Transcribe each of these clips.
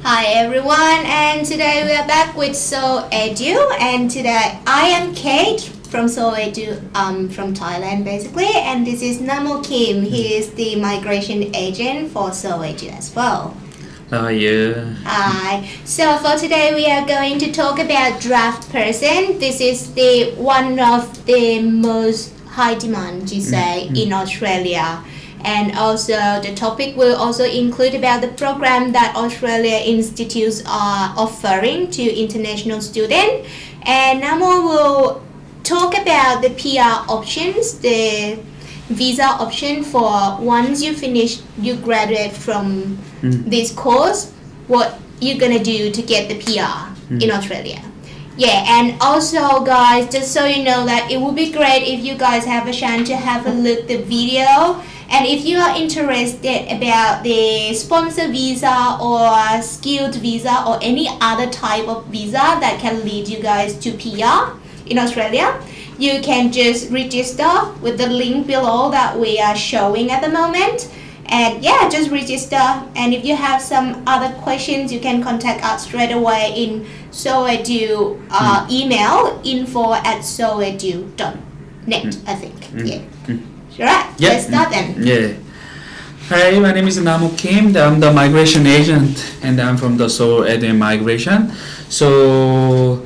Hi everyone, and today we are back with Seoul Edu, and today I am Kate from Seoul Edu, from Thailand basically, and this is Namo Kim. He is the migration agent for Seoul Edu as well. How are you? Hi. So for today we are going to talk about Draftsperson. This is the one of the most high demand, you say, in Australia. And also the topic will also include about the program that Australia institutes are offering to international students. And Namo will talk about the PR options, the visa option for once you finish, you graduate from this course, what you're gonna do to get the PR in Australia. Yeah, and also guys, just so you know that it would be great if you guys have a chance to have a look at the video. And if you are interested about the sponsor visa or skilled visa or any other type of visa that can lead you guys to PR in Australia, you can just register with the link below that we are showing at the moment. And yeah, just register. And if you have some other questions, you can contact us straight away in SoulEdu email info@souledu.net, I think. Yeah. Alright, let's start then. Yeah. Hi, my name is Namo Kim. I'm the migration agent and I'm from the Seoul Edu Migration. So,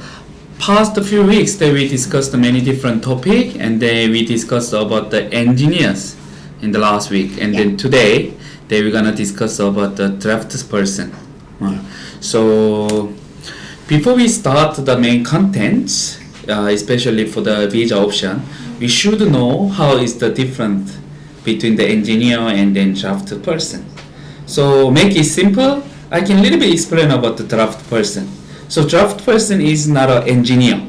past few weeks that we discussed many different topics and then we discussed about the engineers in the last week. And then today, we're gonna discuss about the draftsperson. So, before we start the main contents, especially for the visa option, we should know how is the difference between the engineer and then draft person. So make it simple, I can little bit explain about the draft person. So draft person is not an engineer,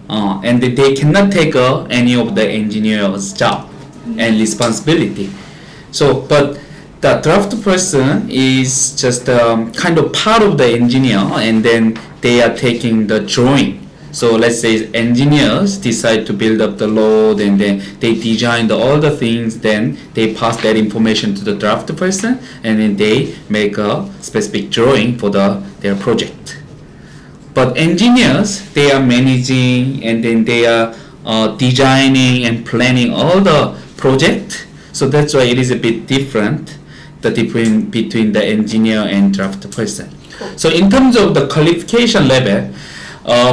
and they cannot take any of the engineer's job and responsibility. So, but the draft person is just kind of part of the engineer, and then they are taking the drawing. So let's say engineers decide to build up the load and then they design all the things, then they pass that information to the draft person and then they make a specific drawing for their project. But engineers, they are managing and then they are designing and planning all the project. So that's why it is a bit different, the difference between the engineer and draft person. So in terms of the qualification level,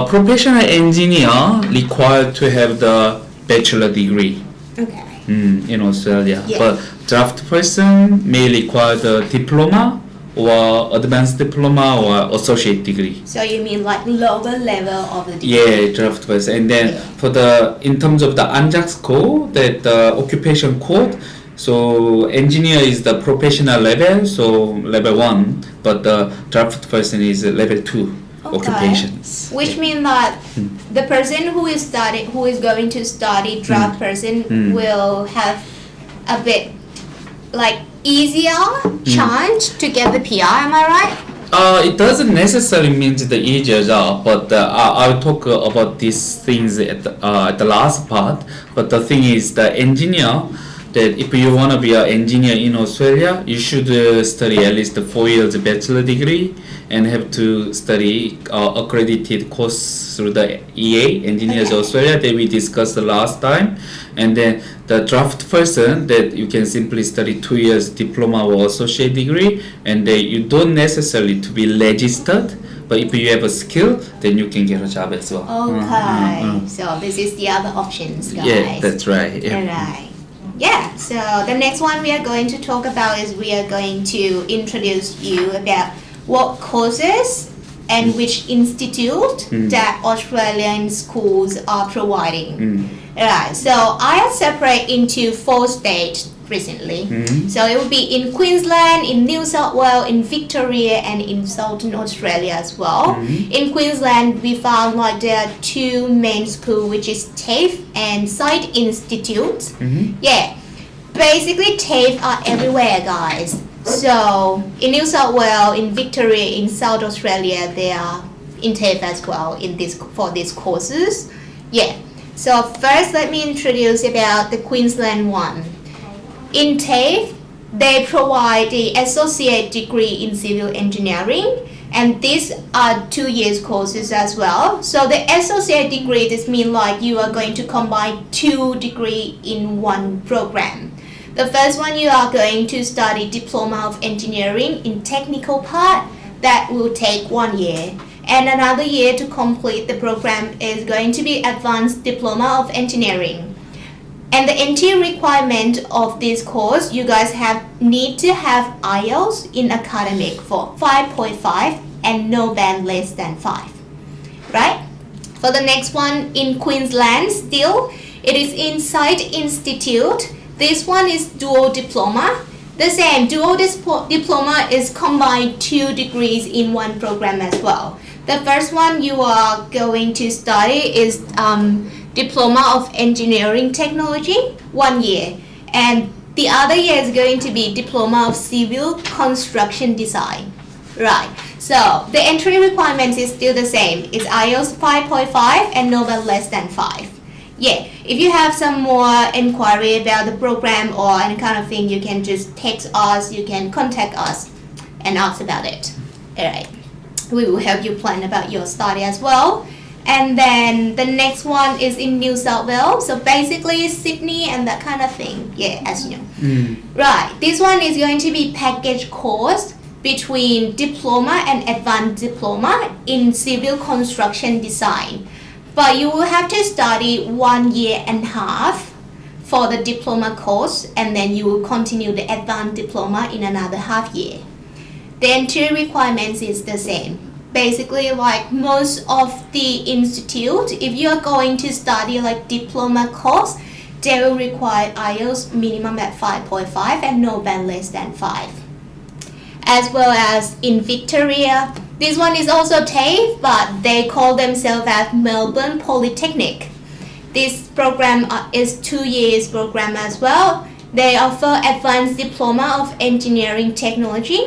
professional engineer required to have the bachelor degree in Australia, but draft person may require the diploma or advanced diploma or associate degree. So you mean like lower level of the degree? Yeah, draft person. And then for in terms of the ANZAC code, that the occupation code, so engineer is the professional level, so level 1, but the draft person is level 2. Occupations. Which means that the person who is going to study draft person will have a bit like easier chance to get the PR, am I right? It doesn't necessarily mean the easier job, but I'll talk about these things at the last part. But the thing is, the engineer, that if you want to be an engineer in Australia, you should study at least 4 years bachelor degree and have to study accredited course through the EA, Engineers Australia, that we discussed the last time. And then the draft person, that you can simply study 2 years diploma or associate degree, and you don't necessarily to be registered, but if you have a skill, then you can get a job as well. Okay, so this is the other options, guys. Yeah, that's right. Yeah. Alright. Yeah, so the next one we are going to talk about is we are going to introduce you about what courses and which institute that Australian schools are providing. Right, so I have separated into 4 states recently. So it will be in Queensland, in New South Wales, in Victoria, and in Southern Australia as well. In Queensland, we found like there are 2 main schools, which is TAFE and Site Institute. Yeah, basically TAFE are everywhere, guys. So in New South Wales, in Victoria, in South Australia, they are in TAFE as well for these courses. Yeah. So first, let me introduce about the Queensland one. In TAFE, they provide the associate degree in civil engineering, and these are 2 years courses as well. So the associate degree, this means like you are going to combine 2 degrees in one program. The first one, you are going to study diploma of engineering in technical part, that will take 1 year, and another year to complete the program is going to be advanced diploma of engineering. And the entry requirement of this course, you guys need to have IELTS in academic for 5.5 and no band less than 5, right? For the next one, in Queensland still, it is Insight Institute. This one is dual diploma. The same, dual diploma is combined 2 degrees in one program as well. The first one you are going to study is Diploma of Engineering Technology, 1 year, and the other year is going to be Diploma of Civil Construction Design. Right, so the entry requirements is still the same. It's IELTS 5.5 and no band less than 5. Yeah, if you have some more inquiry about the program or any kind of thing, you can just text us, you can contact us and ask about it. Alright, we will help you plan about your study as well. And then the next one is in New South Wales, so basically Sydney and that kind of thing, yeah, as you know. Right, this one is going to be package course between diploma and advanced diploma in civil construction design. But you will have to study 1.5 years for the diploma course, and then you will continue the advanced diploma in another half year. The entry requirements is the same. Basically, like most of the institute, if you are going to study like diploma course, they will require IELTS minimum at 5.5 and no band less than 5. As well as in Victoria, this one is also TAFE, but they call themselves as Melbourne Polytechnic. This program is 2 years program as well. They offer advanced diploma of engineering technology.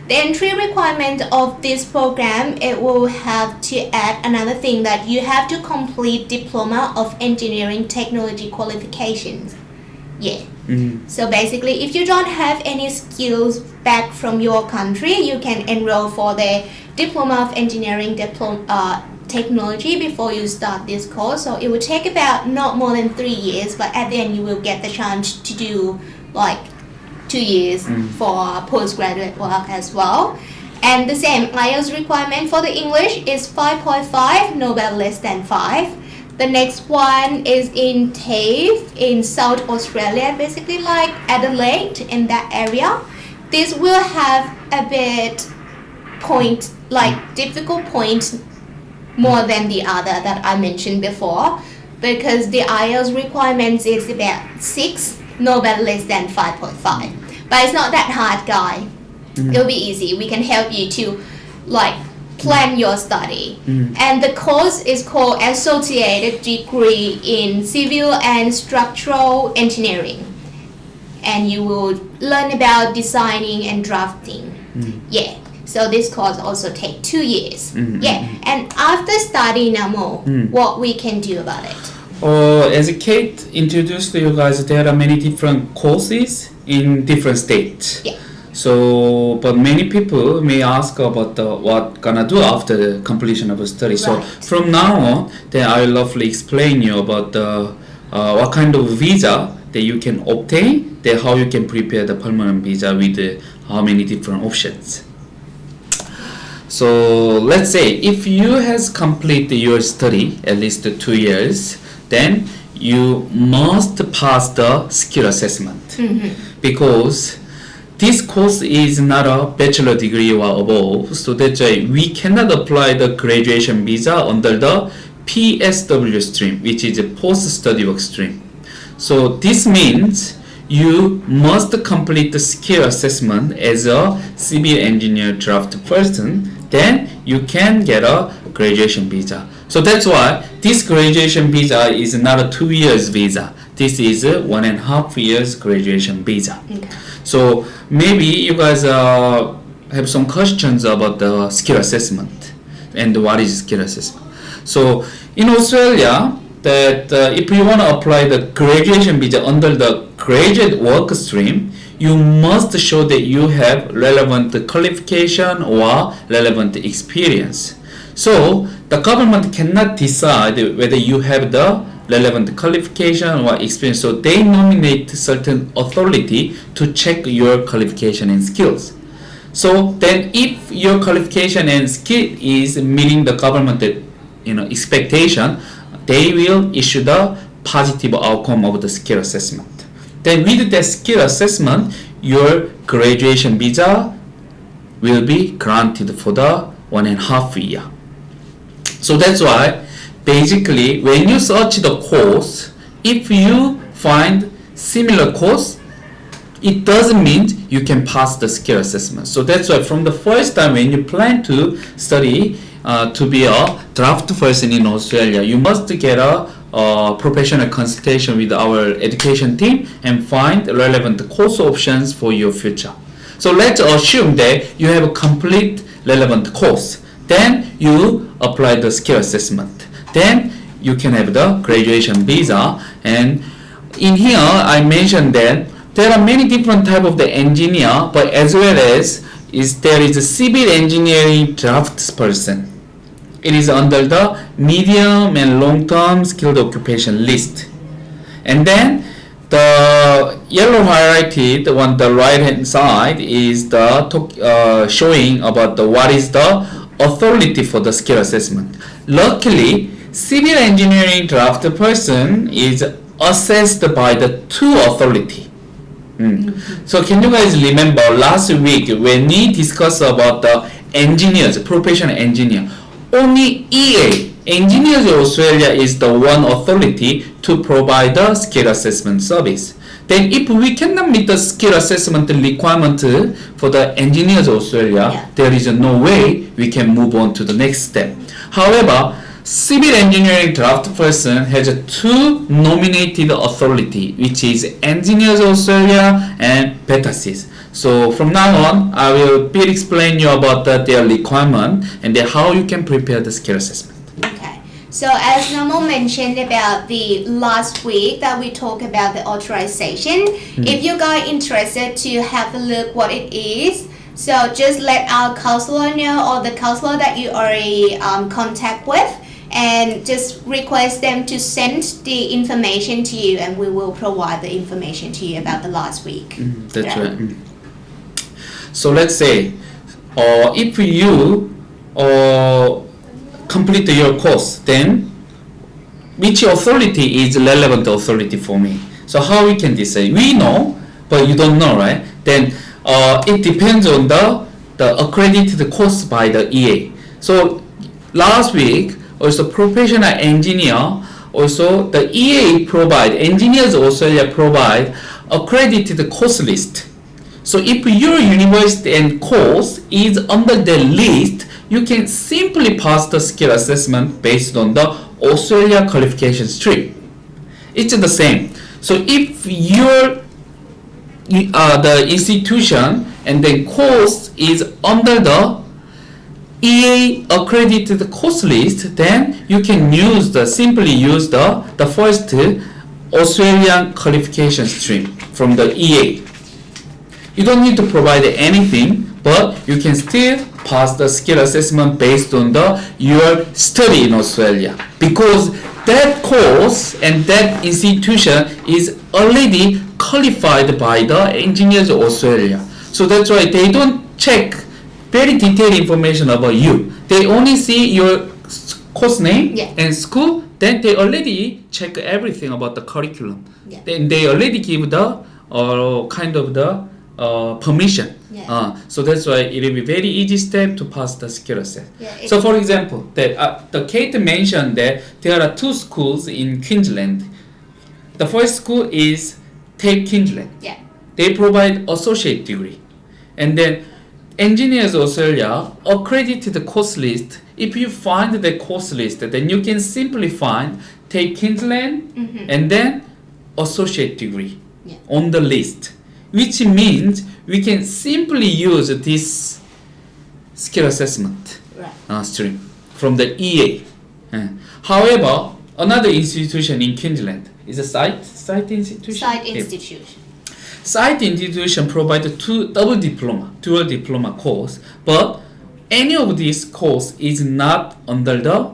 The entry requirement of this program, it will have to add another thing that you have to complete diploma of engineering technology qualifications. Yeah. So basically, if you don't have any skills back from your country, you can enroll for the diploma of engineering technology before you start this course. So it will take about not more than 3 years, but at the end you will get the chance to do like 2 years for postgraduate work as well. And the same IELTS requirement for the English is 5.5, no band less than 5. The next one is in TAFE in South Australia, basically like Adelaide in that area. This will have a bit point, like difficult points more than the other that I mentioned before, because the IELTS requirements is about 6, no band less than 5.5. But it's not that hard, guy. It'll be easy. We can help you to like plan your study. And the course is called Associated Degree in Civil and Structural Engineering. And you will learn about designing and drafting. Yeah. So this course also take 2 years. Yeah. And after studying Namo, what we can do about it? As Kate introduced to you guys, there are many different courses in different states. Yeah. So, but many people may ask about what gonna do after the completion of a study. Right. So from now on, then I will roughly explain you about what kind of visa that you can obtain, then how you can prepare the permanent visa with how many different options. So let's say if you has completed your study at least 2 years, then you must pass the skill assessment, because this course is not a bachelor degree or above, so that's why we cannot apply the graduation visa under the PSW stream, which is a post-study work stream. So this means you must complete the skill assessment as a civil engineer draftsperson, then you can get a graduation visa. So that's why this graduation visa is not a 2 years visa. This is a 1.5 years graduation visa. Okay. So maybe you guys have some questions about the skill assessment and what is skill assessment. So in Australia, that if you want to apply the graduation visa under the graduate work stream, you must show that you have relevant qualification or relevant experience. So the government cannot decide whether you have the relevant qualification or experience. So they nominate certain authority to check your qualification and skills. So then if your qualification and skill is meeting the government expectation, they will issue the positive outcome of the skill assessment. Then with the skill assessment, your graduation visa will be granted for the 1.5 year. So that's why basically when you search the course, if you find similar course, it doesn't mean you can pass the skill assessment. So that's why from the first time when you plan to study to be a draft person in Australia, you must get a professional consultation with our education team and find relevant course options for your future. So let's assume that you have a complete relevant course. Then you apply the skill assessment. Then you can have the graduation visa. And in here I mentioned that there are many different type of the engineer, but as well as there is a civil engineering draftsperson. It is under the medium and long-term skilled occupation list. And then the yellow highlighted on the right-hand side is the showing about what is the authority for the skill assessment. Luckily, civil engineering draftsperson is assessed by the two authority. So can you guys remember last week when we discussed about the engineers, professional engineer? Only EA, Engineers Australia, is the one authority to provide the skill assessment service. Then if we cannot meet the skill assessment requirement for the Engineers Australia, there is no way we can move on to the next step. However, civil engineering draftsperson has two nominated authority, which is Engineers Australia and Tss. So from now on, I will explain you about their requirement and how you can prepare the skill assessment. Okay. So as Normal mentioned about the last week that we talked about the authorization, if you guys interested to have a look what it is, so just let our counselor know or the counselor that you already contact with, and just request them to send the information to you, and we will provide the information to you about the last week. That's right. So let's say if you complete your course, then which authority is relevant authority for me? So how we can decide? We know, but you don't know, right? Then it depends on the accredited course by the EA. So last week, also professional engineer, also the EA provide, Engineers Australia provide accredited course list. So if your university and course is under the list, you can simply pass the skill assessment based on the Australia qualification stream. It's the same. So if the institution and the course is under the EA accredited course list, then you can simply use the first Australian qualification stream from the EA. You don't need to provide anything, but you can still pass the skill assessment based on your study in Australia, because that course and that institution is already qualified by the Engineers Australia. So that's why they don't check very detailed information about you. They only see your course name and school. Then they already check everything about the curriculum. Then they already give the permission. So that's why it will be very easy step to pass the skill assessment. So for example, the Kate mentioned that there are two schools in Queensland. The first school is Take Queensland. They provide associate degree, and then Engineers Australia accredited course list. If you find the course list, then you can simply find Take Queensland and then associate degree on the list, which means we can simply use this skill assessment stream from the EA. However, another institution in Queensland is a site institution. site institution provide two dual diploma course, but any of these course is not under the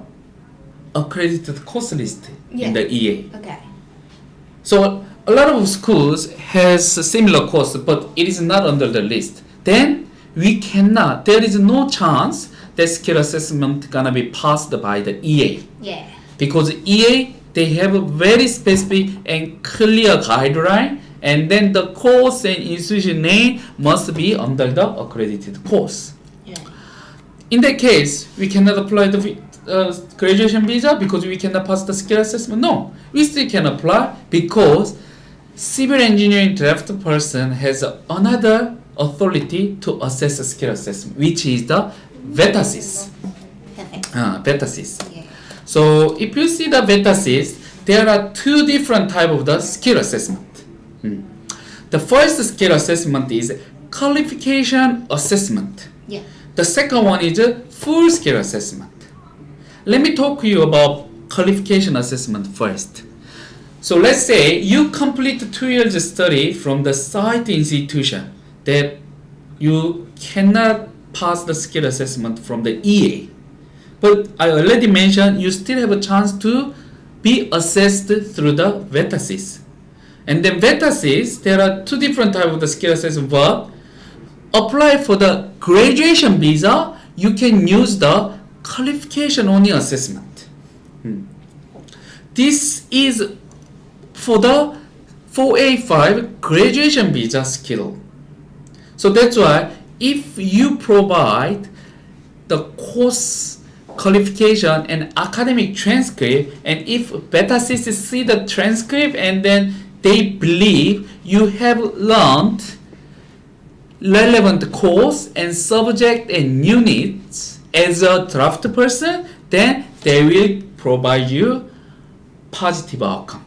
accredited course list in the EA. Okay. So a lot of schools has a similar course, but it is not under the list. Then there is no chance that skill assessment gonna be passed by the EA. Yeah. Because EA, they have a very specific and clear guideline, and then the course and institution name must be under the accredited course. Yeah. In that case, we cannot apply the graduation visa because we cannot pass the skill assessment. No, we still can apply because civil engineering draft person has another authority to assess a skill assessment, which is the VETASYS. Perfect. VETASYS. Yeah. So if you see the VETASYS, there are two different type of the skill assessment. The first skill assessment is qualification assessment. Yeah. The second one is a full skill assessment. Let me talk to you about qualification assessment first. So let's say you complete 2 years study from the site institution that you cannot pass the skill assessment from the EA. But I already mentioned you still have a chance to be assessed through the VETASYS. And then VETASYS, there are two different types of the skill assessment, but apply for the graduation visa, you can use the qualification only assessment. This is for the 4A5 graduation visa skill. So that's why if you provide the course qualification and academic transcript, and if VETASYS see the transcript and then they believe you have learned relevant course and subject and units as a draft person, then they will provide you positive outcome.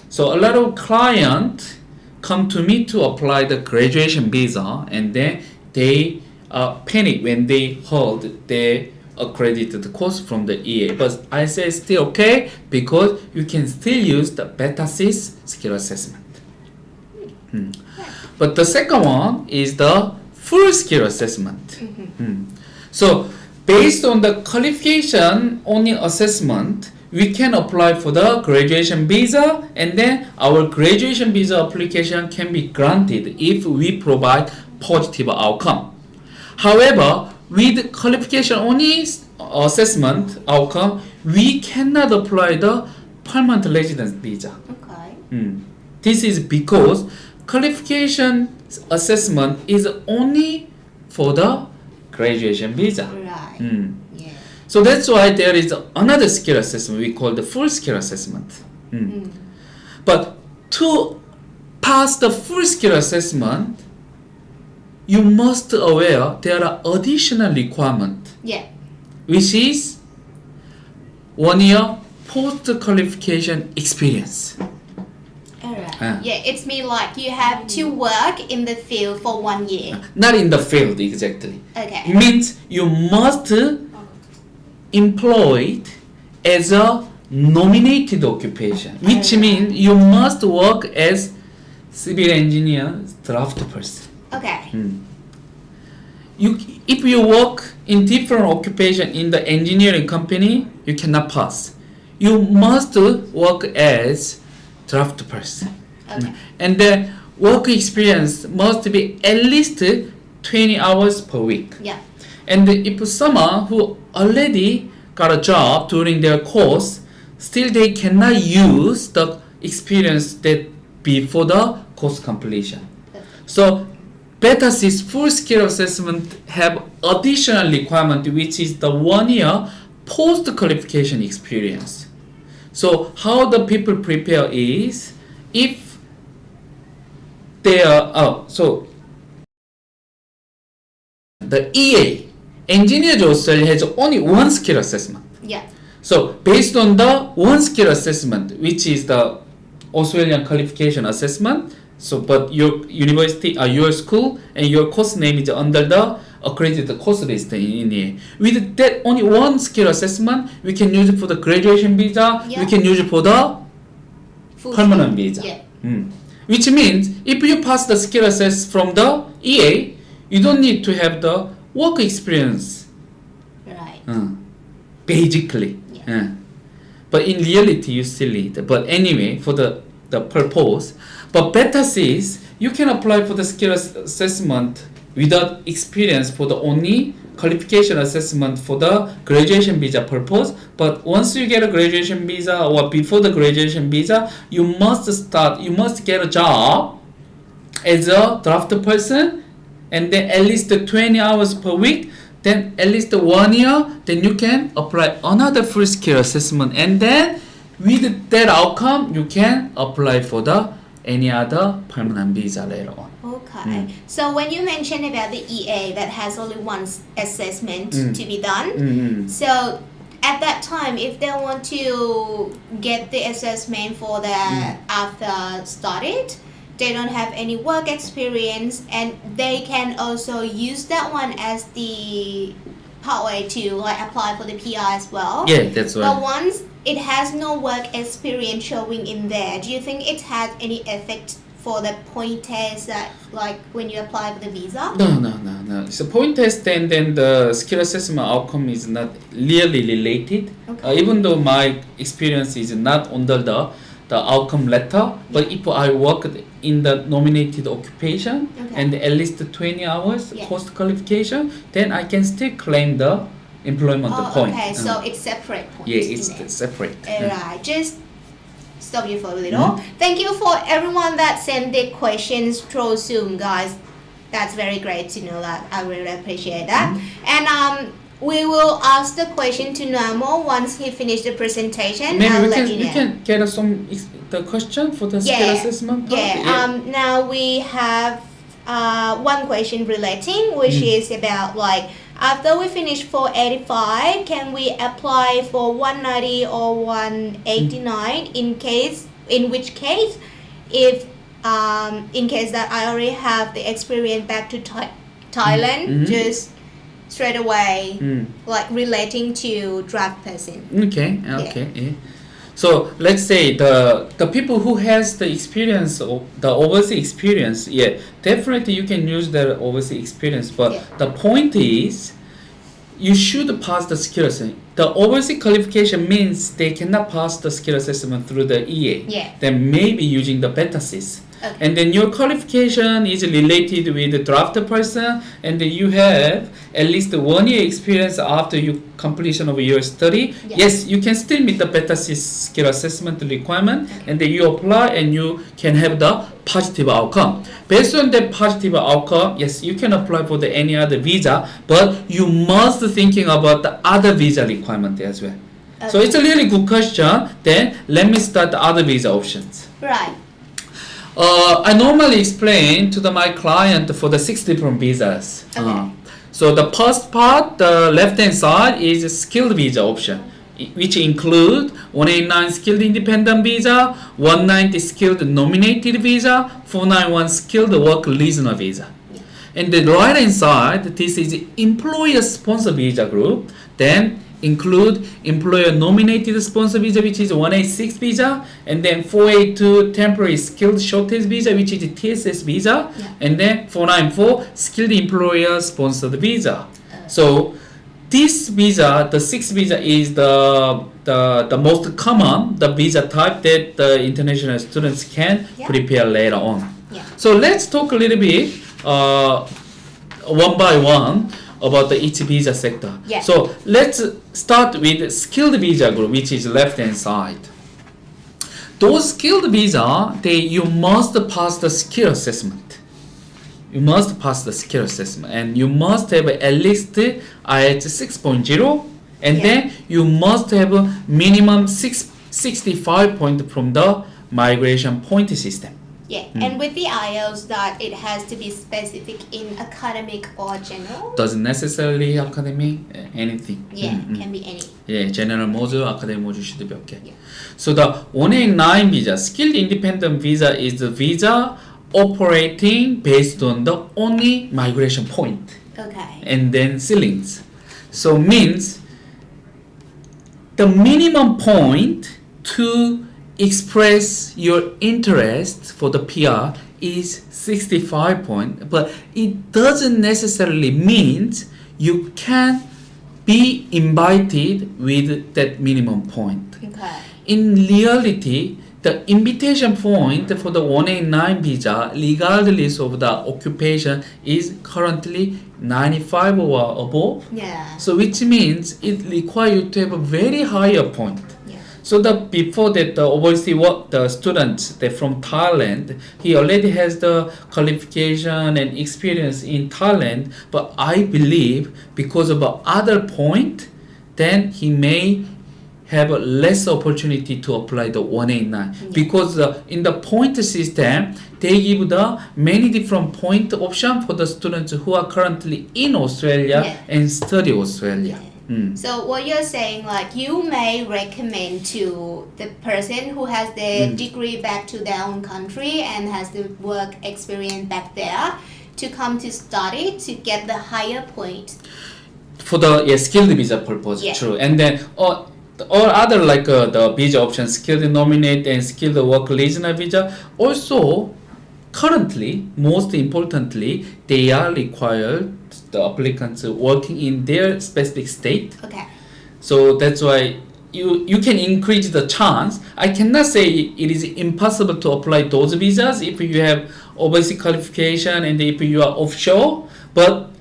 So a lot of clients come to me to apply the graduation visa, and then they panic when they hold the accredited course from the EA. But I say still okay because you can still use the VETASYS skill assessment. But the second one is the full skill assessment. So based on the qualification only assessment, we can apply for the graduation visa, and then our graduation visa application can be granted if we provide positive outcome. However, with qualification only assessment outcome, we cannot apply the permanent residence visa. Okay. This is because qualification assessment is only for the graduation visa. Right. Yeah. So that's why there is another skill assessment we call the full skill assessment. But to pass the full skill assessment, you must aware there are additional requirement, Yeah. which is 1 year post qualification experience. Alright. Yeah, it's mean like you have to work in the field for 1 year. Not in the field exactly. Okay. It means you must employed as a nominated occupation, which means you must work as civil engineer draft person. Okay. If you work in different occupation in the engineering company, you cannot pass. You must work as draft person. Okay. And the work experience must be at least 20 hours per week. Yeah. And if someone who already got a job during their course, still they cannot use the experience that before the course completion. So VETASYS full skill assessment have additional requirement, which is the 1 year post qualification experience. So how the people prepare is, if they are so the EA engineers Australia has only one skill assessment. Yeah. So based on the one skill assessment, which is the Australian qualification assessment, so but your university, your school and your course name is under the accredited course list in India. With that only one skill assessment, we can use it for the graduation visa. Yeah. We can use it for the Full permanent skill. visa. Yeah. Which means if you pass the skill assess from the EA, you don't need to have the work experience. Right. Basically. Yeah. But in reality, you still need. But anyway, for the purpose. But better says you can apply for the skill assessment without experience for the only qualification assessment for the graduation visa purpose. But once you get a graduation visa or before the graduation visa, you must get a job as a draft person, and then at least 20 hours per week, then at least 1 year, then you can apply another full skill assessment, and then with that outcome you can apply for the any other permanent visa later on. Okay. So when you mentioned about the EA that has only one assessment to be done, so at that time, if they want to get the assessment for the after started, they don't have any work experience, and they can also use that one as the pathway to like apply for the PR as well. Yeah, that's right. But once it has no work experience showing in there, do you think it has any effect for the point test that like when you apply for the visa? No. So point test and then the skill assessment outcome is not really related. Okay. Even though my experience is not under the outcome letter, but if I worked in the nominated occupation and at least 20 hours post qualification, then I can still claim the employment point. Okay, so it's separate points. Yeah, it's separate. Alright, just stop you for a little. Thank you for everyone that sent their questions through Zoom, guys. That's very great to know that. I really appreciate that. And we will ask the question to Namo once he finished the presentation. Maybe we can get the question for the skill assessment part. Now we have one question relating, which is about like after we finish 485, can we apply for 190 or 189 in which case if in case that I already have the experience back to Thailand, just straight away like relating to Draftsperson. Okay. So let's say the people who has the experience, the overseas experience, definitely you can use the overseas experience. But the point is, you should pass the skill assessment. The overseas qualification means they cannot pass the skill assessment through the EA. Then maybe using the BETA-SYS. Okay. And then your qualification is related with the Draftsperson, and then you have at least 1 year experience after your completion of your study. Yes, you can still meet the BETA-SYS skill assessment requirement, and then you apply and you can have the positive outcome. Based on that positive outcome, yes, you can apply for the any other visa, but you must thinking about the other visa requirement as well. Okay. So it's a really good question. Then let me start the other visa options. Right. I normally explain to my client for the 6 different visas. Okay. So the first part, the left hand side is a skilled visa option, which include 189 skilled independent visa, 190 skilled nominated visa, 491 skilled work listener visa. And the right hand side, this is employer sponsor visa group. Then include employer nominated sponsor visa, which is 186 visa, and then 482 temporary skilled shortage visa, which is TSS visa, and then 494 skilled employer sponsored visa. So this visa, the 6th visa, is the most common the visa type that the international students can prepare later on. So let's talk a little bit one by one about the each visa sector. So let's start with skilled visa group, which is left hand side. Those skilled visa, you must pass the skill assessment. You must pass the skill assessment, and you must have at least IELTS 6.0, and then you must have a minimum 65 point from the migration point system. And with the IELTS, that it has to be specific in academic or general? Doesn't necessarily academic, anything. Can be any. General module, academic module should be okay. So the 189 visa, skilled independent visa, is the visa operating based on the only migration point. Okay. And then ceilings. So means the minimum point to express your interest for the PR is 65 points, but it doesn't necessarily mean you can be invited with that minimum point. Okay. In reality, the invitation point for the 189 visa, regardless of the occupation, is currently 95 or above. Yeah. So which means it requires you to have a very higher point. Yeah. So before that, obviously, what the students from Thailand, he already has the qualification and experience in Thailand. But I believe because of other point, then he may have a less opportunity to apply the 189 because in the point system they give the many different point option for the students who are currently in Australia and study Australia. So what you're saying, like you may recommend to the person who has the degree back to their own country and has the work experience back there to come to study to get the higher point. For the skilled visa purpose, true. And then all other like the visa options, skilled nominate and skilled work regional visa, also currently, most importantly, they are required the applicants working in their specific state. Okay. So that's why you can increase the chance. I cannot say it is impossible to apply those visas if you have overseas qualification and if you are offshore, but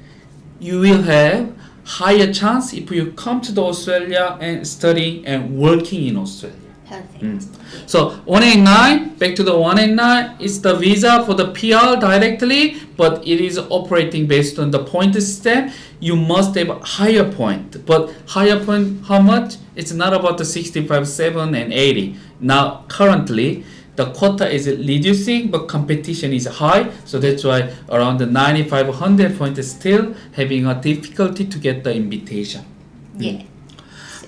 you will have higher chance if you come to the Australia and study and working in Australia. Perfect. So 189, back to the 189, is the visa for the PR directly, but it is operating based on the point system. You must have a higher point, but higher point how much? It's not about the 65, 7 and 80. Now currently the quota is reducing, but competition is high, so that's why around the 95, 100 point is still having a difficulty to get the invitation. Yeah.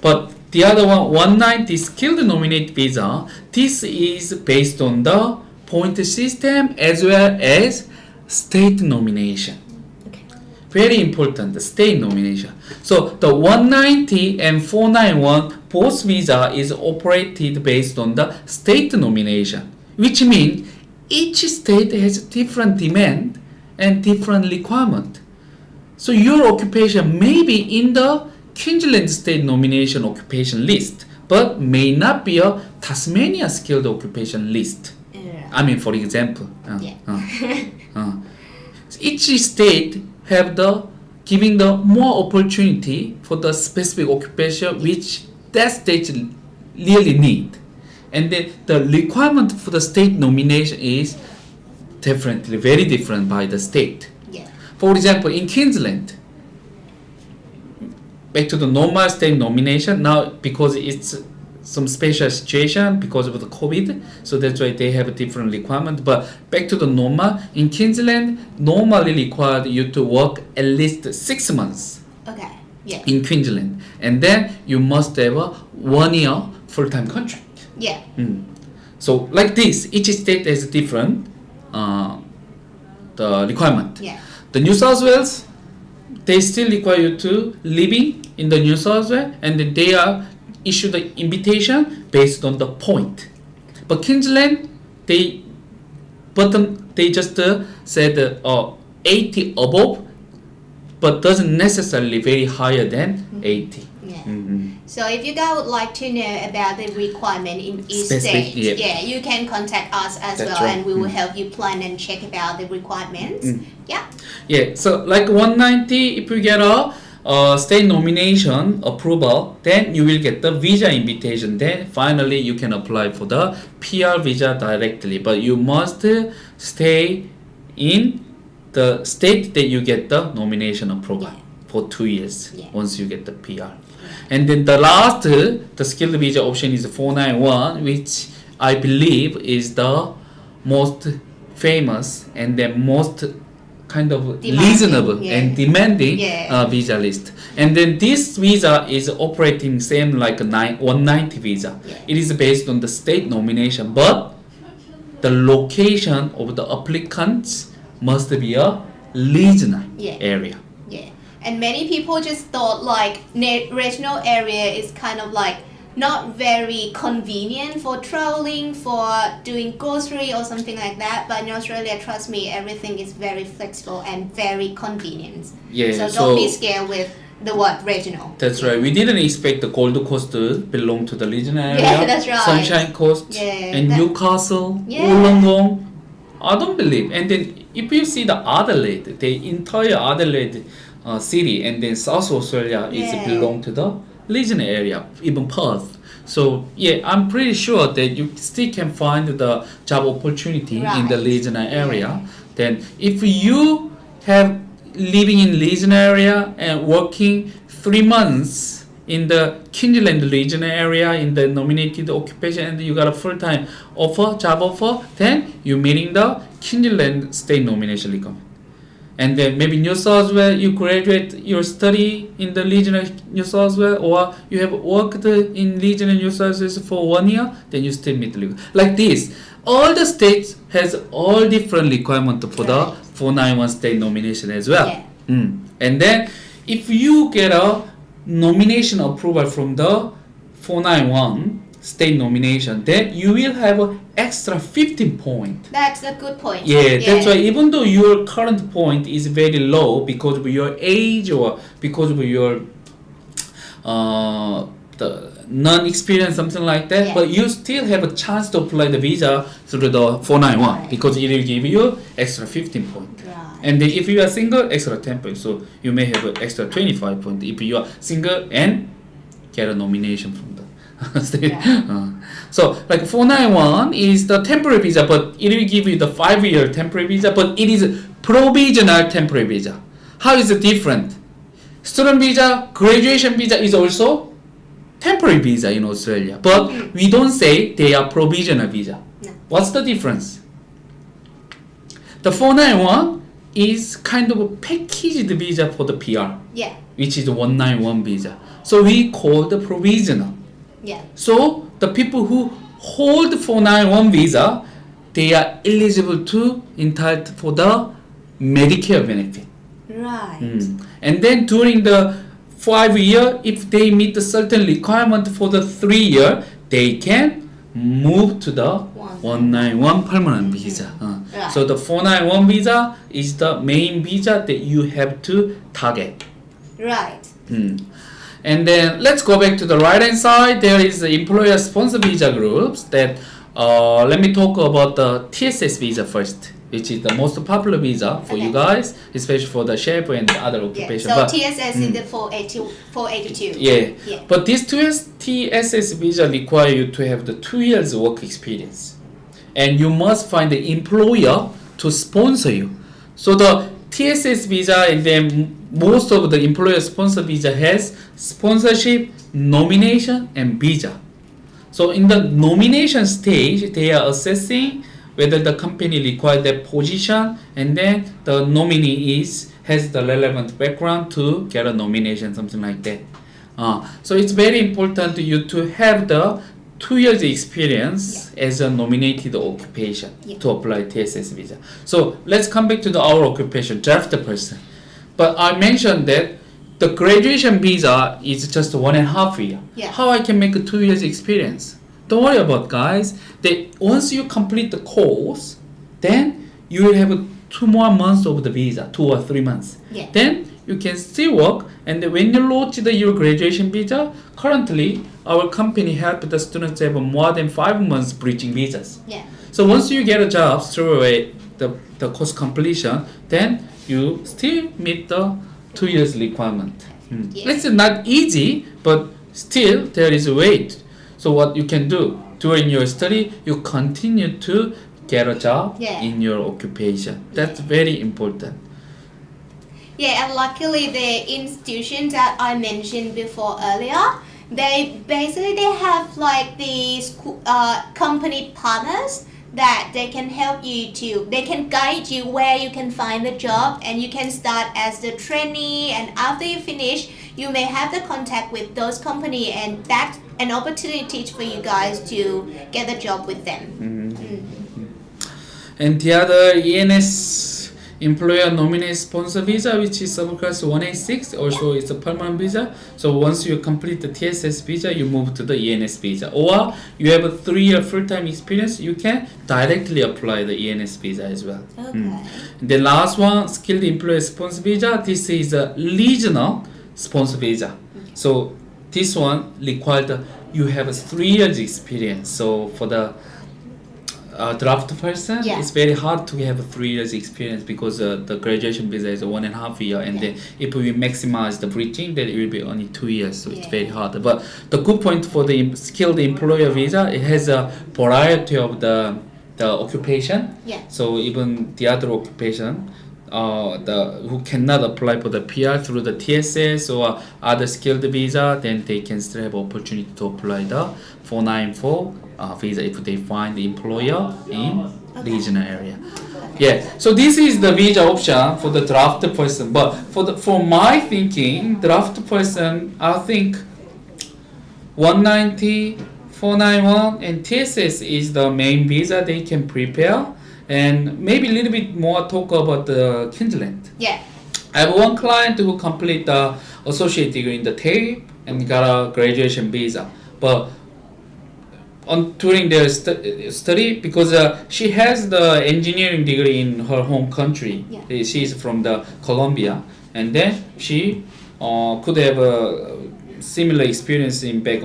But the other one, 190 skilled nominate visa, this is based on the point system as well as state nomination. Okay. Very important, the state nomination. So the 190 and 491, both visa is operated based on the state nomination, which means each state has different demand and different requirement. So your occupation may be in the Queensland state nomination occupation list, but may not be a Tasmania skilled occupation list. Yeah. I mean, for example, each state have the giving the more opportunity for the specific occupation which that state really need, and then the requirement for the state nomination is definitely very different by the state. Yeah. For example, in Queensland, back to the normal state nomination now because it's some special situation because of the COVID, so that's why they have a different requirement. But back to the normal, in Queensland, normally required you to work at least 6 months. Okay. Yeah. In Queensland, and then you must have a 1 year full-time contract. Yeah. So like this, each state has different the requirement. Yeah. The New South Wales, they still require you to living in the New South Wales, and then they are issue the invitation based on the point. But Queensland, they just said 80 above, but doesn't necessarily very higher than 80. Yeah. So if you guys would like to know about the requirement in each Specific, state, you can contact us as That's well, right. and we will help you plan and check about the requirements. Yeah. Yeah, so like 190, if you get a state nomination approval, then you will get the visa invitation. Then finally you can apply for the PR visa directly. But you must stay in the state that you get the nomination approval for 2 years once you get the PR. And then the last, the skilled visa option is 491, which I believe is the most famous and the most kind of reasonable and demanding visa list. And then this visa is operating same like a 190 visa. It is based on the state nomination, but the location of the applicants must be a regional area. Yeah. And many people just thought like regional area is kind of like not very convenient for traveling, for doing grocery or something like that. But in Australia, trust me, everything is very flexible and very convenient. Yeah, So don't be scared with the word regional. That's right. We didn't expect the Gold Coast to belong to the regional area. Yeah, that's right. Sunshine Coast and Newcastle, Wollongong. I don't believe. And then if you see the Adelaide, the entire Adelaide city, and then South Australia is belong to the regional area, even Perth. So yeah, I'm pretty sure that you still can find the job opportunity in the regional area. Then if you have living in regional area and working 3 months in the Queensland regional area in the nominated occupation, and you got a full-time job offer, then you're meeting the Queensland state nomination requirement. And then maybe New South Wales, you graduate your study in the regional New South Wales, or you have worked in regional New South Wales for 1 year, then you still meet the requirement. Like this, all the states has all different requirements for the 491 state nomination as well. And then if you get a nomination approval from the 491 state nomination, then you will have an extra 15 points. That's a good point. Yeah, that's why even though your current point is very low because of your age or because of your the non-experience, something like that, but you still have a chance to apply the visa through the 491 because it will give you extra 15 points. And then if you are single, extra 10 points. So you may have an extra 25 points if you are single and get a nomination from the state. So like 491 is the temporary visa, but it will give you the 5-year temporary visa, but it is provisional temporary visa. How is it different? Student visa, graduation visa is also temporary visa in Australia, but we don't say they are provisional visa. What's the difference? The 491 is kind of a packaged visa for the PR, which is the 191 visa. So we call the provisional. So the people who hold 491 visa, they are eligible to entitled for the Medicare benefit. And then during the 5 year, if they meet the certain requirement for the 3 year, they can move to the 191 permanent visa. So the 491 visa is the main visa that you have to target. And then let's go back to the right hand side. There is the employer sponsor visa groups that let me talk about the TSS visa first, which is the most popular visa for you guys, especially for the chef and other occupations. So TSS is the 482. But this TSS visa require you to have the 2 years work experience, and you must find the employer to sponsor you. So the TSS visa, and then most of the employer sponsor visa has sponsorship, nomination, and visa. So in the nomination stage, they are assessing whether the company requires that position, and then the nominee has the relevant background to get a nomination, something like that. So it's very important to you to have the 2 years experience as a nominated occupation to apply TSS visa. So let's come back to our occupation, draftsperson. But I mentioned that the graduation visa is just 1.5 years. How I can make a 2 years experience? Don't worry about, guys. That once you complete the course, then you will have 2 more months of the visa, 2 or 3 months. Then you can still work, and when you launch your graduation visa, currently our company help the students have more than 5 months bridging visas. So once you get a job through the course completion, then you still meet the 2 years requirement. It's not easy, but still there is a way. So what you can do during your study, you continue to get a job in your occupation. That's very important. And luckily the institutions that I mentioned before earlier, they have like these company partners that they can help you they can guide you where you can find the job, and you can start as the trainee, and after you finish, you may have the contact with those company, and that's an opportunity for you guys to get a job with them. And the other ENS employer nominate sponsor visa, which is subclass 186. Also, it's a permanent visa. So once you complete the TSS visa, you move to the ENS visa. Or you have a 3-year full-time experience, you can directly apply the ENS visa as well. Okay. The last one, skilled employer sponsor visa. This is a regional sponsor visa. So this one required you have a 3 years experience. So for the draft person, Yeah. it's very hard to have a 3 years experience because the graduation visa is 1.5 year, and then if we maximize the bridging, then it will be only 2 years. So it's very hard. But the good point for the skilled employer visa, it has a variety of the occupation. Yeah. So even the other occupation, who cannot apply for the PR through the TSS or other skilled visa, then they can still have opportunity to apply the 494 visa if they find the employer in regional area. Yeah, so this is the visa option for the draft person. But for my thinking, draft person, I think 190, 491, and TSS is the main visa they can prepare. And maybe a little bit more talk about the Queensland. Yeah. I have one client who complete the associate degree in the TAFE and got a graduation visa. But during their study, because she has the engineering degree in her home country. Yeah. She is from the Colombia, and then she could have a similar experience in back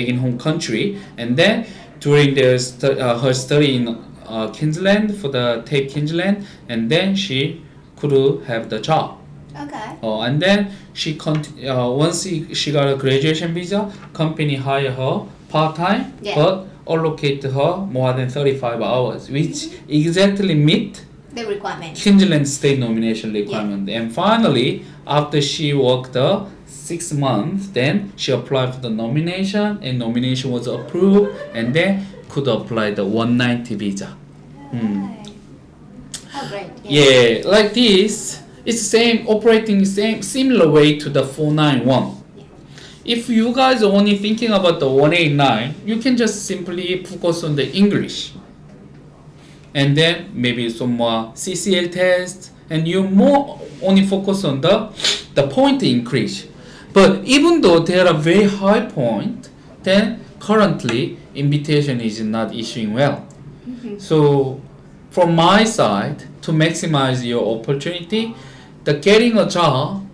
in home country, and then during their her study in Queensland for the TAFE Queensland, and then she could have the job. Okay. And then she once she got a graduation visa, company hire her part-time, but allocate her more than 35 hours, which exactly meet the requirement. Queensland state nomination requirement. And finally, after she worked 6 months, then she applied for the nomination, and nomination was approved, and then could apply the 190 visa. Oh, great. Yeah, like this, it's same operating similar way to the 491. If you guys are only thinking about the 189, you can just simply focus on the English, and then maybe some more CCL test, and you more only focus on the point increase. But even though there are very high point, then currently invitation is not issuing well. So from my side, to maximize your opportunity, the getting a job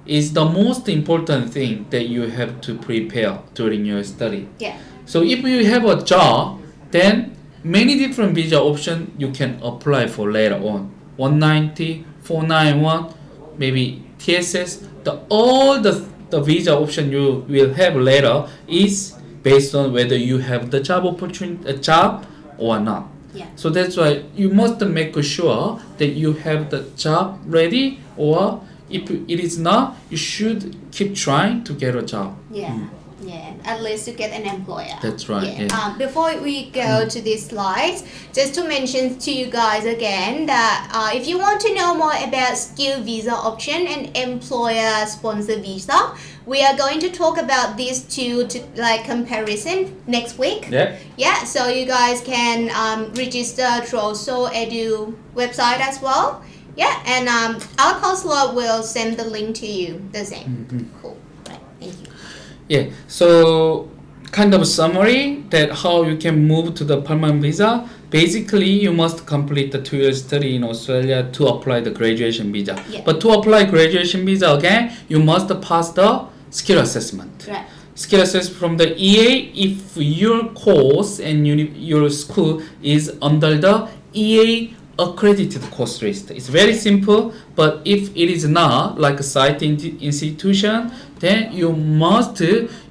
is the most important thing that you have to prepare during your study. Yeah. So if you have a job, then many different visa options you can apply for later on. 190, 491, maybe TSS. All the visa option you will have later is based on whether you have the job opportunity, a job or not. Yeah. So that's why you must make sure that you have the job ready, or if it is not, you should keep trying to get a job. Yeah. Yeah, at least to get an employer. That's right. Yeah. Before we go to these slides, just to mention to you guys again that if you want to know more about skill visa option and employer sponsor visa, we are going to talk about these two comparison next week. Yeah. Yeah, so you guys can register through also Edu website as well. Yeah, and our counselor will send the link to you. The same. Cool. Right. Thank you. Yeah, so kind of summary that how you can move to the permanent visa. Basically, you must complete the 2 years study in Australia to apply the graduation visa. Yeah. But to apply graduation visa again, you must pass the skill assessment. Right. Skill assessment from the EA if your course and your school is under the EA accredited course list. It's very simple, but if it is not, like a site institution, then you must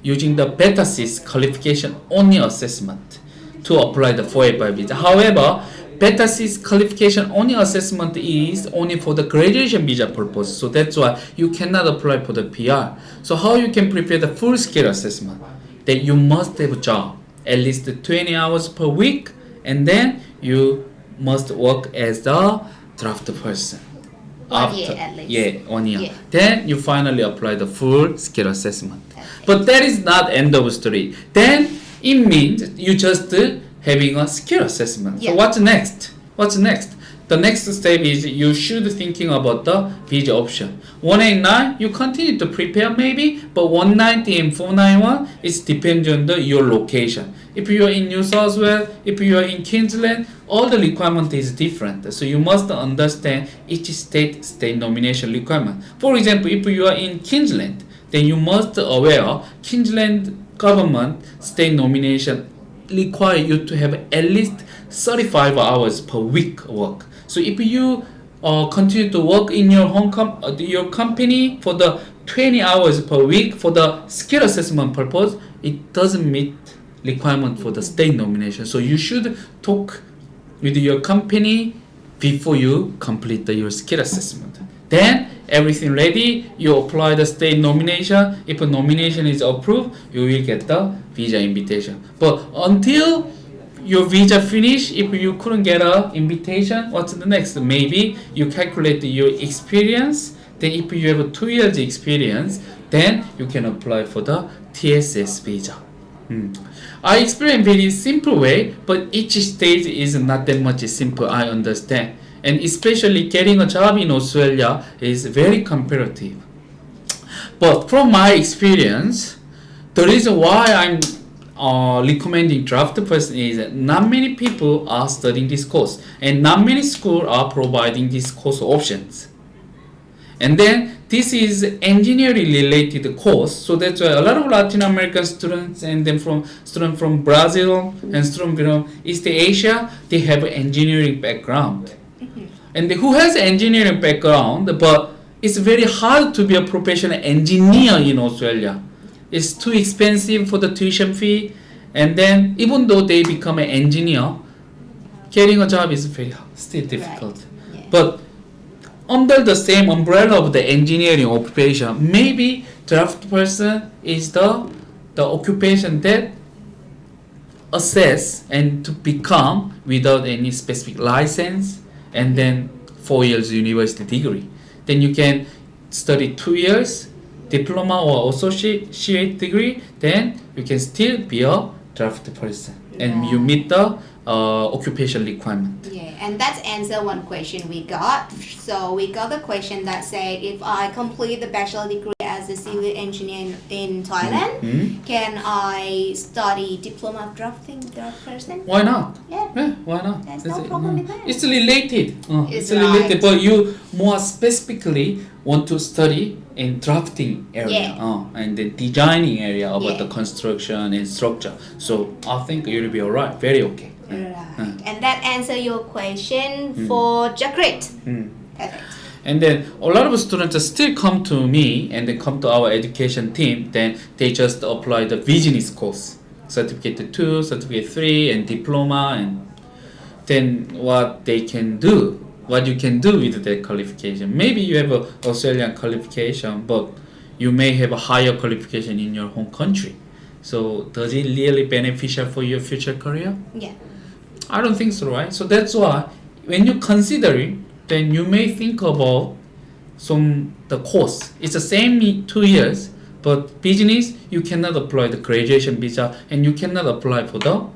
using the Tss qualification only assessment to apply the 485 visa. However, Tss qualification only assessment is only for the graduation visa purpose, so that's why you cannot apply for the PR. So how you can prepare the full skill assessment? That you must have a job at least 20 hours per week, and then you must work as the draft person. 1 year at least. Yeah, 1 year. Yeah. Then you finally apply the full skill assessment. But that is not end of story. Then it means you just having a skill assessment. Yeah. So what's next? the next step is you should thinking about the visa option. 189 you continue to prepare maybe, but 190 and 491 it depends on your location. If you are in New South Wales, if you are in Queensland, all the requirement is different. So you must understand each state nomination requirement. For example, if you are in Queensland, then you must aware Queensland government state nomination require you to have at least 35 hours per week work. So if you continue to work in your your company for the 20 hours per week for the skill assessment purpose, it doesn't meet requirement for the state nomination. So you should talk with your company before you complete your skill assessment. Then everything ready, you apply the state nomination. If a nomination is approved, you will get the visa invitation. But until your visa finish, if you couldn't get a invitation, what's the next? Maybe you calculate your experience. Then if you have a 2 years experience, then you can apply for the TSS visa. I explain very simple way, but each stage is not that much simple, I understand. And especially getting a job in Australia is very competitive. But from my experience, the reason why I'm recommending Draftsperson is that not many people are studying this course, and not many schools are providing this course options. And then this is engineering related course, so that's why a lot of Latin American students and then students from Brazil and students from East Asia, they have engineering background. And who has engineering background, but it's very hard to be a professional engineer in Australia. It's too expensive for the tuition fee, and then even though they become an engineer, getting a job is still difficult. Right. Yeah. But under the same umbrella of the engineering occupation, maybe Draftsperson is the occupation that assess and to become without any specific license, and then 4 years university degree. Then you can study 2 years diploma or associate degree, then you can still be a Draftsperson and you meet the occupation requirement. Yeah, and that's answer one question we got. So we got the question that said, if I complete the bachelor degree as a civil engineer in Thailand, can I study diploma of Draftsperson? Why not? Yeah. Why not? There's no problem with that. It's related. It's related, right. but you more specifically want to study in drafting area, Yeah. and the designing area about Yeah. the construction and structure. So I think you'll be alright. Very okay. Right. And that answer your question for Jakrit. Perfect. And then a lot of students still come to me and they come to our education team. Then they just apply the business course, certificate 2, certificate 3, and diploma. And then what they can do, what you can do with that qualification. Maybe you have an Australian qualification, but you may have a higher qualification in your home country. So does it really beneficial for your future career? Yeah. I don't think so, right? So that's why when you consider it, then you may think about the course. It's the same 2 years, but business you cannot apply the graduation visa and you cannot apply for the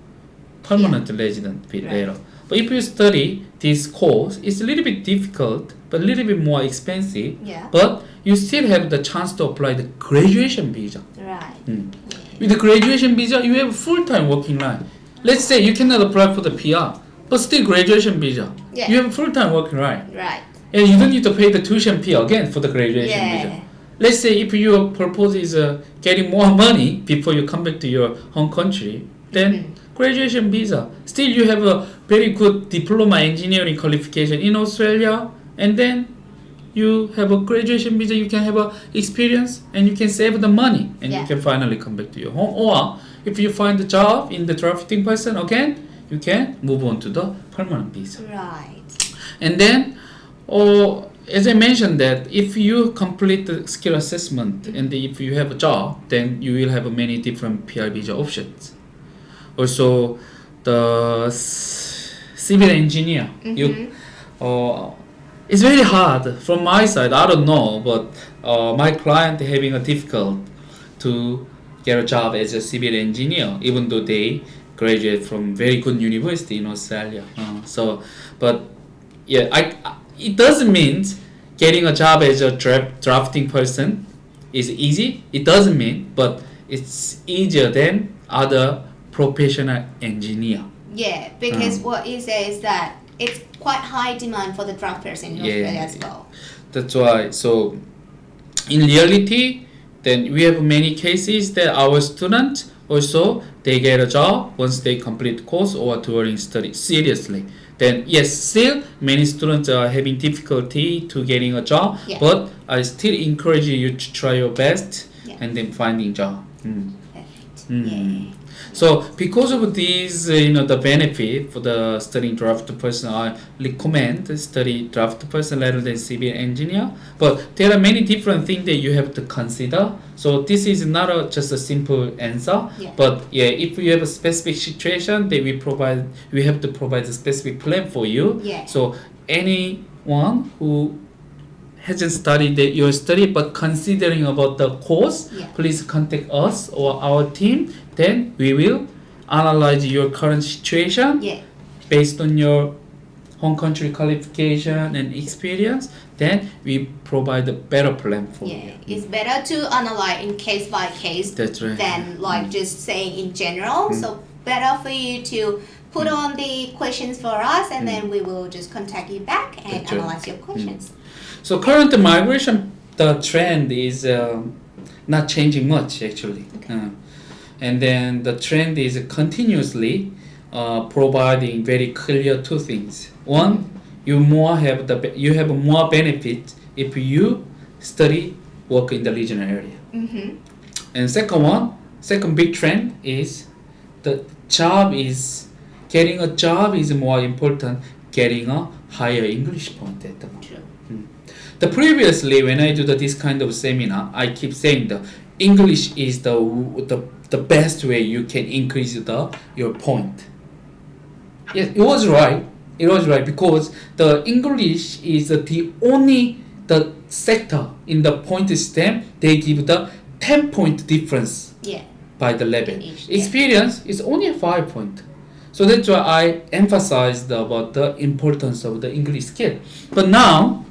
permanent resident later. But if you study this course, it's a little bit difficult, but a little bit more expensive. Yeah. But you still have the chance to apply the graduation visa. Right. With the graduation visa, you have full-time working life. Let's say you cannot apply for the PR, but still graduation visa. Yeah. You have full-time working life. Right. And you don't need to pay the tuition fee again for the graduation Yeah. visa. Let's say if your purpose is getting more money before you come back to your home country, then graduation visa. Still you have a very good diploma engineering qualification in Australia, and then you have a graduation visa, you can have a experience and you can save the money and you can finally come back to your home. Or if you find a job in the Draftsperson again, you can move on to the permanent visa. Right. And then as I mentioned that if you complete the skill assessment and if you have a job, then you will have many different PR visa options. Also the civil engineer, it's very hard from my side. I don't know, but my client having a difficult to get a job as a civil engineer, even though they graduate from very good university in Australia. But it doesn't mean getting a job as a drafting person is easy. It doesn't mean, but it's easier than other professional engineer. Yeah, because what you say is that it's quite high demand for the draft person in Australia as well. That's why. So in reality, then we have many cases that our students also they get a job once they complete course or during study. Seriously, then yes, still many students are having difficulty to getting a job, but I still encourage you to try your best and then finding job. Perfect. Yeah. So because of these, the benefit for the studying draft person, I recommend study draft person rather than civil engineer. But there are many different things that you have to consider. So this is not just a simple answer. But if you have a specific situation, that we have to provide a specific plan for you. So anyone who hasn't studied your study but considering about the course, please contact us or our team. Then we will analyze your current situation based on your home country qualification and experience. Then we provide a better plan for you. It's better to analyze in case by case than like just saying in general. So better for you to put on the questions for us, and then we will just contact you back and analyze your questions. So current migration, the trend is not changing much actually. And then the trend is continuously providing very clear two things. One, you have more benefit if you study work in the regional area. And second big trend is getting a job is more important getting a higher English point at the moment. The previously when I do this kind of seminar, I keep saying the English is the best way you can increase your point. Yes, it was right. It was right because the English is the only sector in the point system they give the 10-point difference by the level. Experience is only a 5-point. So that's why I emphasized about the importance of the English skill. But now,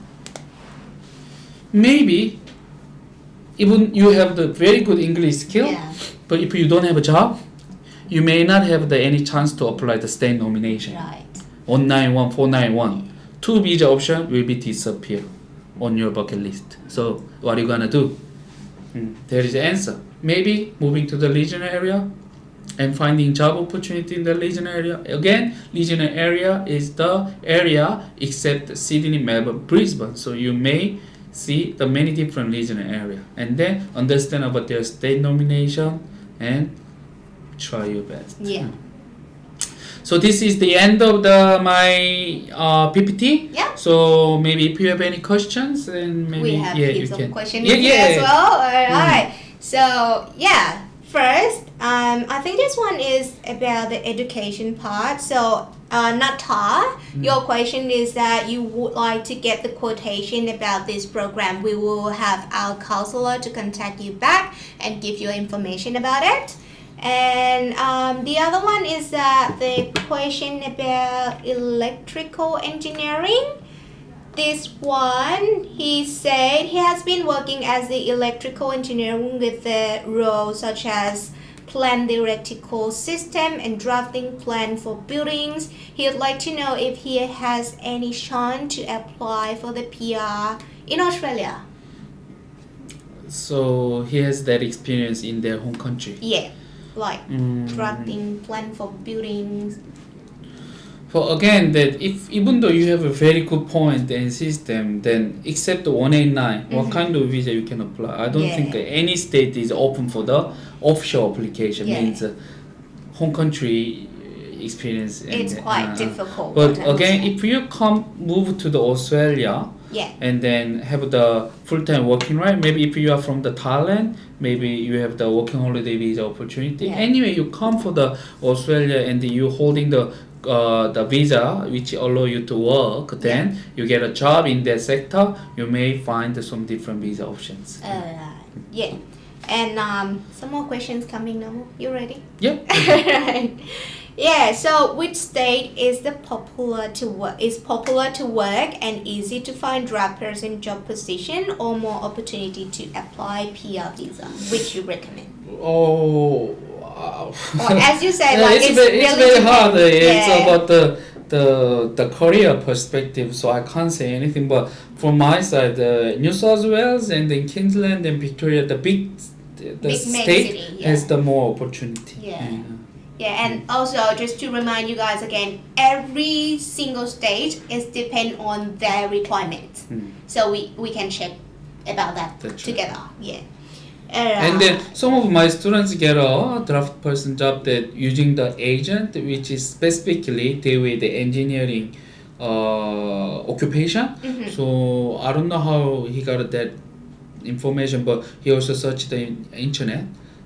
maybe even you have the very good English skill, but if you don't have a job, you may not have any chance to apply the state nomination. 191, 491. 2 visa option will be disappear on your bucket list. So what are you gonna do? There is the answer. Maybe moving to the regional area and finding job opportunity in the regional area. Again, regional area is the area except Sydney, Melbourne, Brisbane. So you may see the many different regional area and then understand about their state nomination and try your best. So this is the end of my PPT. So maybe if you have any questions, then maybe we have you some can. questions as well. Alright. So first, I think this one is about the education part. So Nata, your question is that you would like to get the quotation about this program. We will have our counselor to contact you back and give you information about it. And the other one is the question about electrical engineering. This one, he said he has been working as the electrical engineer with the roles such as plan the electrical system and drafting plan for buildings. He would like to know if he has any chance to apply for the PR in Australia. So he has that experience in their home country. Like drafting plan for buildings. For again, that if even though you have a very good point and system, then except the 189, what kind of visa you can apply? I don't think any state is open for the offshore application. Means home country experience. It's quite difficult. But again, if you move to the Australia. And then have the full-time working right. Maybe if you are from the Thailand, maybe you have the working holiday visa opportunity. Anyway, you come for the Australia and you holding the visa which allow you to work. Then you get a job in that sector. You may find some different visa options. And some more questions coming, Namo. You ready? Yep. Right. Yeah. So, which state is popular to work and easy to find draft person job position or more opportunity to apply PR visa? Which you recommend? Oh, wow. Or as you said, Yeah, like it's really very hard. depends. It's Yeah. about the career perspective, so I can't say anything. But from my side, New South Wales and then Queensland and Victoria, the Big main state city, yeah. has the more opportunity. Yeah. Yeah, and also just to remind you guys again, every single state is depend on their requirements. So we can check about that That's together. Yeah. And then some of my students get a draft person job that using the agent, which is specifically deal with the engineering occupation. So I don't know how he got that information, but he also searched the internet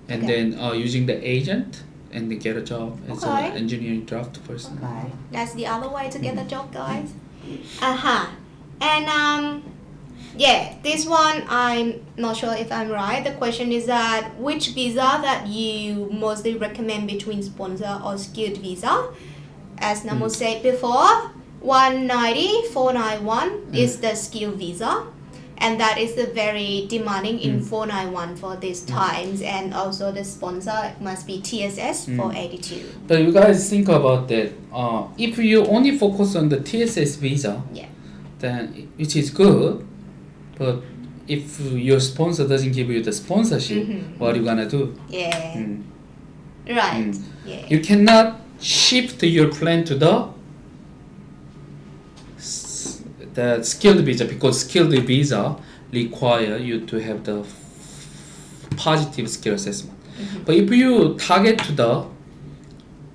and then using the agent and they get a job as an engineering draft person. Okay. That's the other way to get a job, guys. And yeah, this one I'm not sure if I'm right. The question is that which visa that you mostly recommend between sponsor or skilled visa? As Namo said before, 190 491 is the skilled visa, and that is the very demanding in 491 for these times, and also the sponsor must be TSS 482. But you guys think about that. If you only focus on the TSS visa, then which is good. But if your sponsor doesn't give you the sponsorship, what are you gonna do? Yeah. Right. Yeah. You cannot shift your plan to the skilled visa because skilled visa require you to have the positive skill assessment. But if you target to the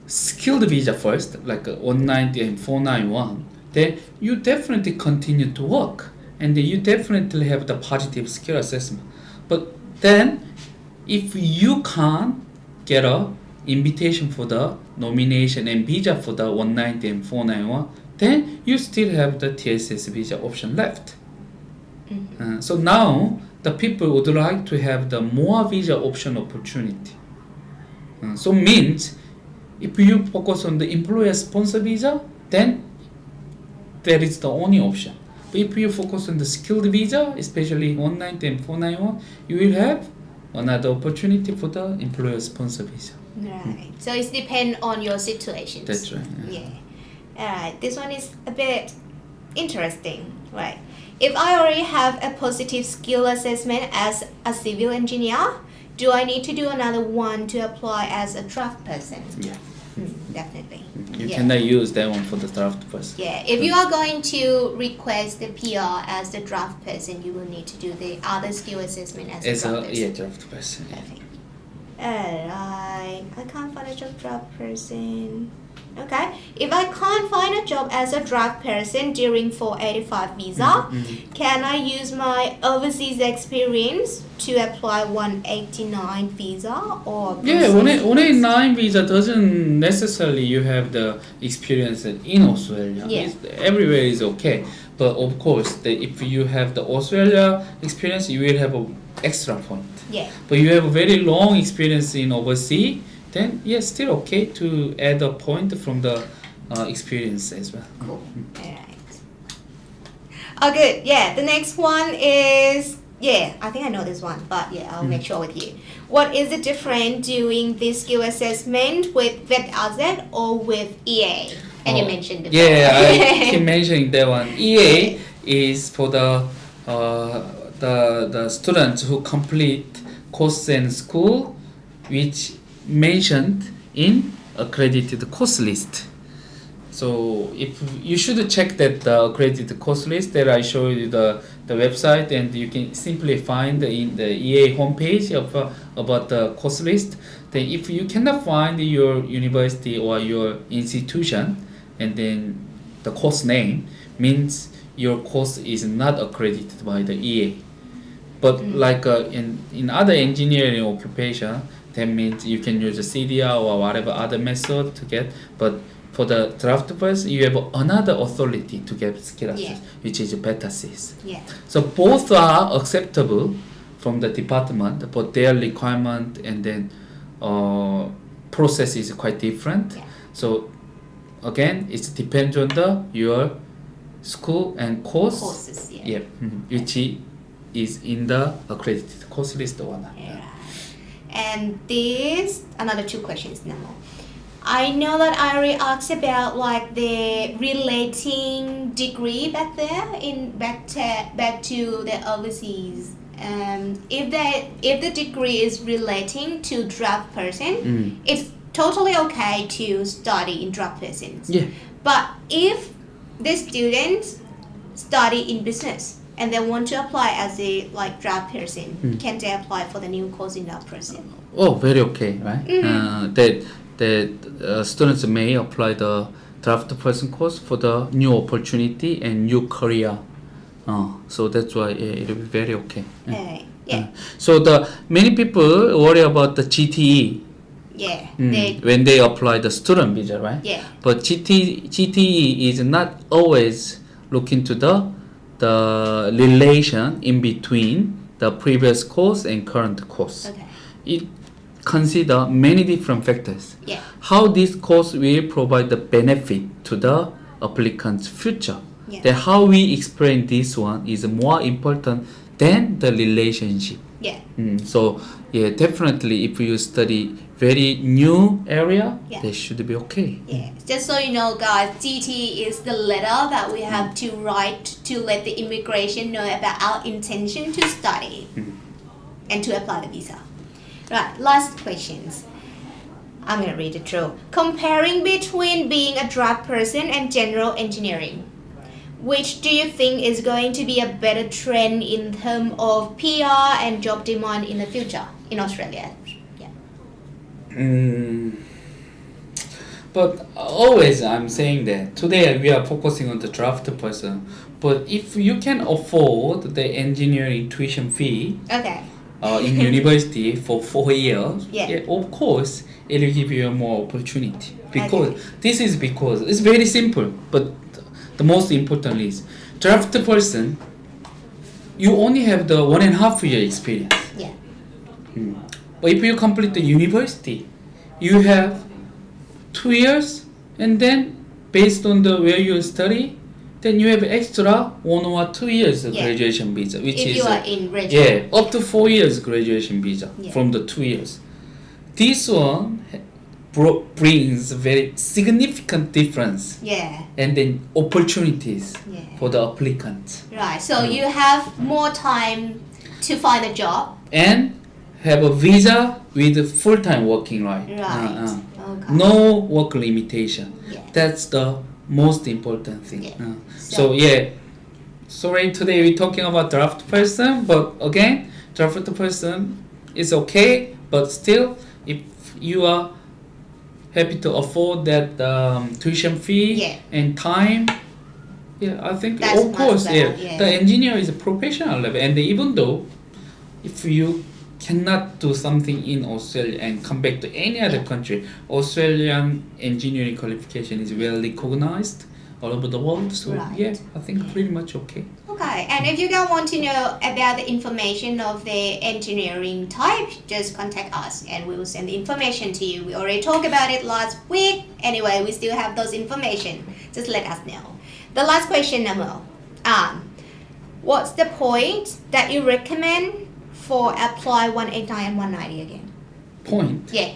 skilled visa first, like 190 and 491, then you definitely continue to work. And you definitely have the positive skill assessment. But then, if you can't get a invitation for the nomination and visa for the 190 and 491, then you still have the TSS visa option left. So now, the people would like to have the more visa option opportunity. So means, if you focus on the employer sponsor visa, then that is the only option. But if you focus on the skilled visa, especially 190 and 491, you will have another opportunity for the employer sponsor visa. Right. So it depends on your situations. That's right. Yeah. Alright. This one is a bit interesting. Right. If I already have a positive skill assessment as a civil engineer, do I need to do another one to apply as a draft person? Yeah. Definitely. You cannot use that one for the draft person. Yeah, if you are going to request the PR as the draft person, you will need to do the other skill assessment as a draft person. Yeah, draft person. Perfect. Alright, I can't find a job draft person. Okay, if I can't find a job as a draft person during 485 visa, can I use my overseas experience to apply 189 visa or? Yeah, 189 visa doesn't necessarily you have the experience in Australia. Yeah. Everywhere is okay, but of course, if you have the Australia experience, you will have an extra point. Yeah. But you have a very long experience in overseas, then yeah, still okay to add a point from the experience as well. Cool. Alright. Oh, good. Yeah, the next one is, I think I know this one, but I'll make sure with you. What is the difference doing this skill assessment with VetAZ or with EA? And you mentioned before. Yeah, I keep mentioning that one. EA is for the students who complete course and school, which mentioned in accredited course list. So if you should check that the accredited course list that I showed you the website, and you can simply find in the EA homepage about the course list. Then if you cannot find your university or your institution and then the course name, means your course is not accredited by the EA. But like in other engineering occupation, that means you can use a CDR or whatever other method to get. But for the draft person, you have another authority to get skill assessment, which is beta Cs. Yeah. So both are acceptable from the department, but their requirement and then process is quite different. Yeah. So again, it depends on your school and Courses, yeah. which is in the accredited course list one. Yeah. And this another 2 questions now. I know that I already asked about like the relating degree back there back to the overseas. If the degree is relating to Draftsperson, it's totally okay to study in Draftsperson. Yeah. But if the students study in business and they want to apply as a like Draftsperson, can they apply for the new course in Draftsperson? Oh, very okay, right? That students may apply the Draftsperson course for the new opportunity and new career. So that's why it will be very okay. Yeah. So the many people worry about the GTE. Yeah. When they apply the student visa, right? Yeah. But GTE is not always looking to the relation in between the previous course and current course. Okay. It consider many different factors. Yeah. How this course will provide the benefit to the applicant's future. Yeah. Then how we explain this one is more important than the relationship. Yeah. So yeah, definitely if you study very new area, Yeah. they should be okay. Yeah. Just so you know, guys, GT is the letter that we have to write to let the immigration know about our intention to study and to apply the visa. Right. Last questions. I'm gonna read it through. Comparing between being a Draftsperson and general engineering, which do you think is going to be a better trend in terms of PR and job demand in the future in Australia? Yeah. But always I'm saying that today we are focusing on the Draftsperson. But if you can afford the engineering tuition fee Okay. in university for 4 years, Yeah. of course it will give you more opportunity. Because because it's very simple. But the most important is Draftsperson. You only have the 1.5 year experience. Yeah. But if you complete the university, you have 2 years, and then based on the where you study, then you have extra 1 or 2 years of Yeah. graduation visa, which If is you are in regular. up to 4 years graduation visa Yeah. from the 2 years. This one brings very significant difference, Yeah. and then opportunities Yeah. for the applicant, Right. So you have more time to find a job. and have a visa with full-time working right. Right. Okay. No work limitation. Yeah. That's the most important thing. Yeah. So yeah, sorry today we're talking about Draftsperson, but again, Draftsperson is okay, but still, if you are happy to afford that tuition fee Yeah. and time, I think That's of much course, better, yeah. the engineer is a professional level, and even though if you cannot do something in Australia and come back to any other Yeah. country, Australian engineering qualification is well recognized all over the world. So Right. I think pretty much okay. Okay. And if you guys want to know about the information of the engineering type, just contact us and we will send the information to you. We already talked about it last week. Anyway, we still have those information. Just let us know. The last question, Namo. What's the point that you recommend for apply 189 and 190 again? Point. Yeah.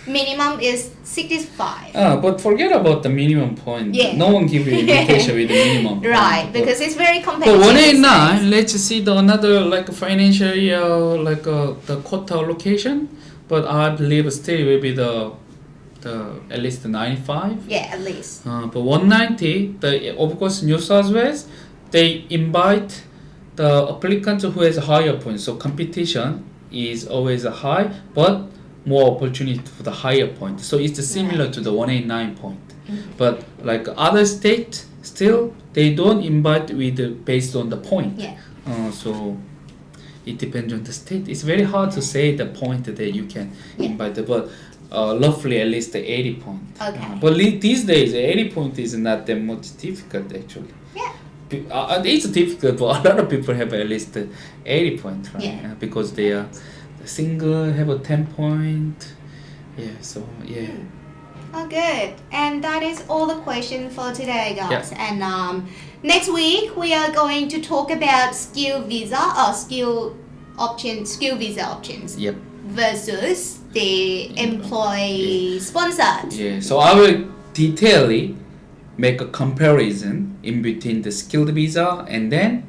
Minimum is 65. But forget about the minimum point. Yeah. No one give you invitation with the minimum. Right, point. because it's very But competitive. 189, let's see the another like financial year, like the quota allocation. But I believe still will be the at least 95. Yeah, at least. But 190, of course New South Wales, they invite the applicants who has a higher point. So competition is always a high, but more opportunity for the higher point. So it's similar to the 189 point. But like other states, still they don't invite based on the point. Yeah. So it depends on the state. It's very hard to say the point that you can invite, but roughly at least the 80 point. Okay. But these days, 80 point is not that much difficult actually. Yeah. it's difficult, but a lot of people have at least 80 points, right? Yeah. Because they are single have a 10 point. Yeah, so yeah. Oh, good. And that is all the questions for today, guys. Yeah. And next week we are going to talk about skill visa or skill visa options Yep. versus the employee sponsored. Yeah. So I will detailedly make a comparison in between the skilled visa and then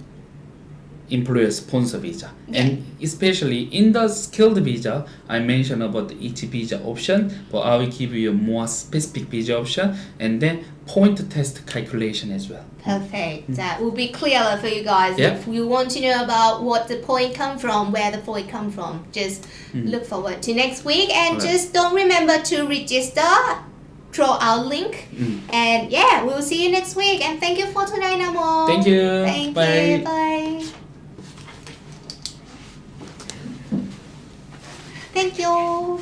employer sponsor visa. And especially in the skilled visa, I mentioned about each visa option, but I will give you a more specific visa option and then point test calculation as well. Perfect. That will be clearer for you guys. Yeah. If you want to know about what the point come from, where the point come from, just look forward to next week. And Right. just don't remember to register through our link. And yeah, we'll see you next week. And thank you for today, Namo. Thank you. Thank Bye. you. Bye. Thank you.